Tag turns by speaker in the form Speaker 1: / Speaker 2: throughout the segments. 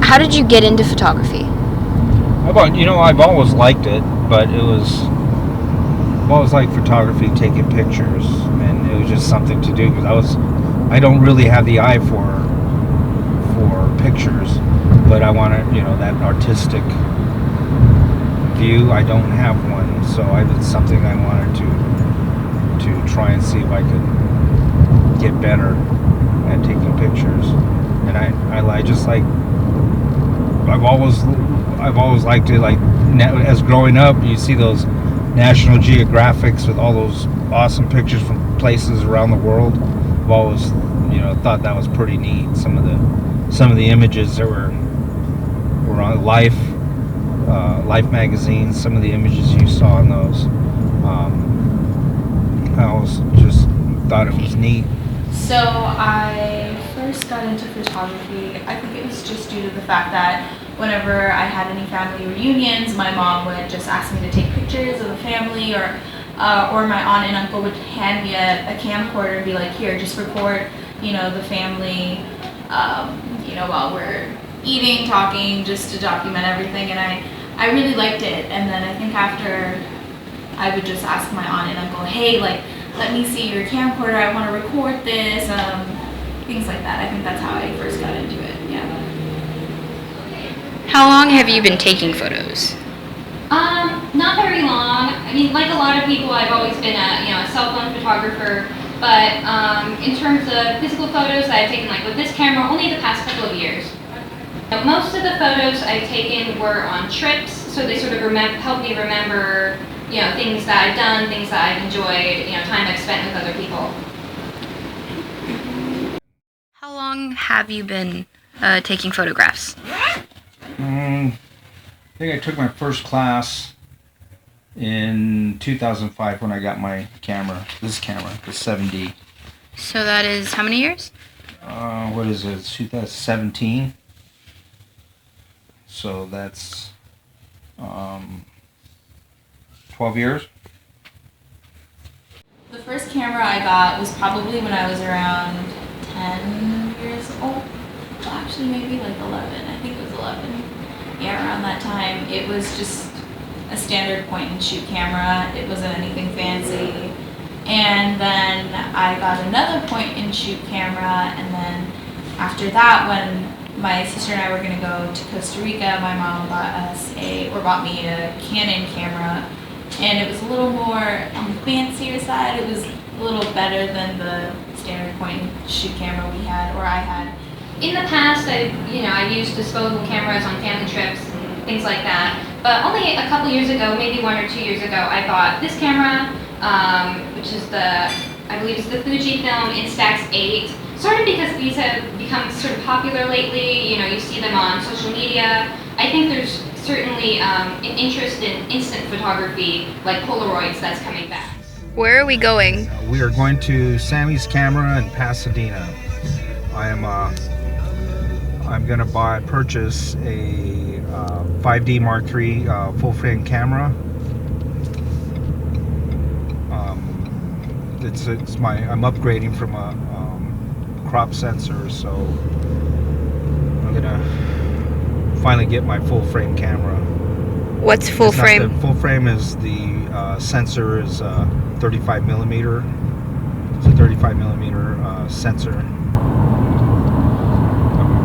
Speaker 1: how did you get into photography?
Speaker 2: I've always liked it, but I've always liked photography, taking pictures, and it was just something to do because I don't really have the eye for pictures, but I want to, that artistic view. I don't have one, so it's something I wanted to try and see if I could get better at taking pictures. And I just like I've always liked it. Like as growing up, you see those National Geographics with all those awesome pictures from places around the world. I've always thought that was pretty neat. Some of the images that were on Life magazines. Some of the images you saw in those. I always just thought it was neat.
Speaker 3: So I first got into photography, I think it was just due to the fact that whenever I had any family reunions, my mom would just ask me to take pictures of the family, or my aunt and uncle would hand me a camcorder and be like, here, just record, the family, while we're eating, talking, just to document everything. And I really liked it. And then I think after, I would just ask my aunt and uncle, hey, like, let me see your camcorder, I want to record this, things like that. I think that's how I first got into it, yeah.
Speaker 1: How long have you been taking photos?
Speaker 4: Not very long. I mean, like a lot of people, I've always been a cell phone photographer, but in terms of physical photos I've taken, like with this camera, only the past couple of years. Most of the photos I've taken were on trips, so they sort of help me remember things that I've done, things that I've enjoyed, time I've spent with other people.
Speaker 1: How long have you been taking photographs?
Speaker 2: I think I took my first class in 2005 when I got my camera, the 7D.
Speaker 1: So that is how many years?
Speaker 2: What is it, 2017? So that's 12 years.
Speaker 3: The first camera I got was probably when I was around 10 years old. Well, actually, maybe like 11. I think it was 11. Yeah, around that time. It was just a standard point and shoot camera. It wasn't anything fancy. And then I got another point and shoot camera. And then after that, when my sister and I were going to go to Costa Rica, my mom bought me a Canon camera. And it was a little more on the fancier side. It was a little better than the standard point and shoot camera we had, or I had.
Speaker 4: In the past, I've used disposable cameras on family trips and things like that. But only a couple years ago, maybe 1 or 2 years ago, I bought this camera, which is I believe it's the Fujifilm Instax 8. Sort of because these have become sort of popular lately. You see them on social media. I think there's certainly an interest in instant photography, like Polaroids, that's coming back.
Speaker 1: Where are we going?
Speaker 2: We are going to Sammy's Camera in Pasadena. I'm going to purchase a 5D Mark III full frame camera. I'm upgrading from a crop sensor, so I'm gonna finally get my full frame camera.
Speaker 1: What's full frame?
Speaker 2: Full frame is the sensor is 35 millimeter. It's a 35 millimeter sensor.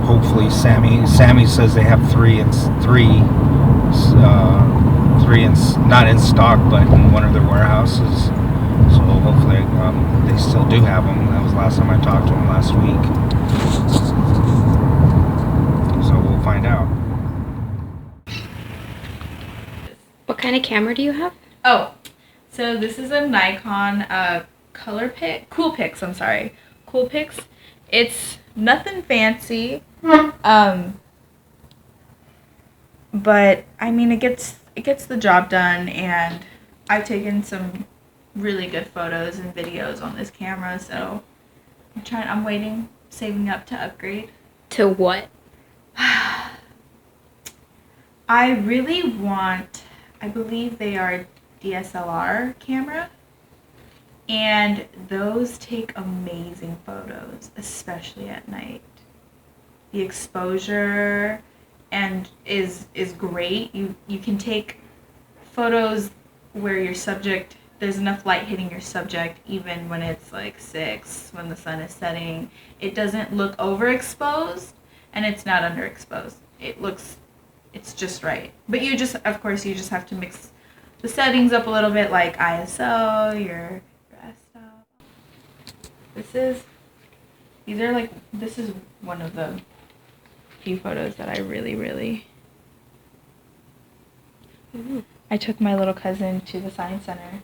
Speaker 2: Hopefully, Sammy says they have three not in stock, but in one of their warehouses. So hopefully they still do have them. That was the last time I talked to them last week. So we'll find out.
Speaker 1: What kind of camera do you have?
Speaker 3: Oh, so this is a Nikon Coolpix. I'm sorry, Coolpix. It's nothing fancy, but I mean it gets the job done, and I've taken some really good photos and videos on this camera. So I'm saving up to upgrade.
Speaker 1: To what?
Speaker 3: I really want, I believe they are DSLR camera, and those take amazing photos, especially at night. The exposure
Speaker 5: and is great. You can take photos where your subject, there's enough light hitting your subject even when it's like 6, when the sun is setting. It doesn't look overexposed and it's not underexposed. It's just right. But you just have to mix the settings up a little bit, like ISO, your f-stop. This is one of the few photos that I really I took my little cousin to the science center,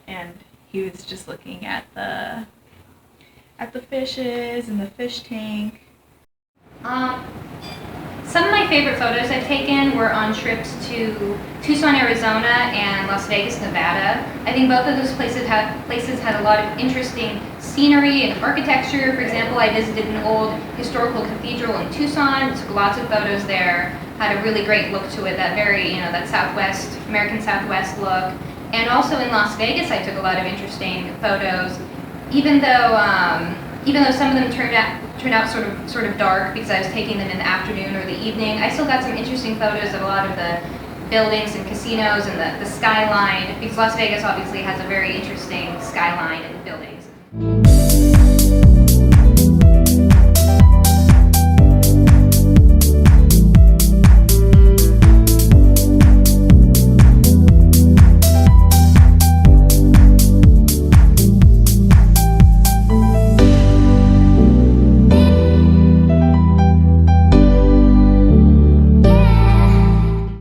Speaker 5: and he was just looking at the fishes in the fish tank.
Speaker 4: Some of my favorite photos I've taken were on trips to Tucson, Arizona and Las Vegas, Nevada. I think both of those places had a lot of interesting scenery and architecture. For example, I visited an old historical cathedral in Tucson, took lots of photos there, had a really great look to it, that very, that Southwest, American Southwest look. And also in Las Vegas, I took a lot of interesting photos, even though some of them turned out sort of dark because I was taking them in the afternoon or the evening. I still got some interesting photos of a lot of the buildings and casinos and the skyline, because Las Vegas obviously has a very interesting skyline and buildings.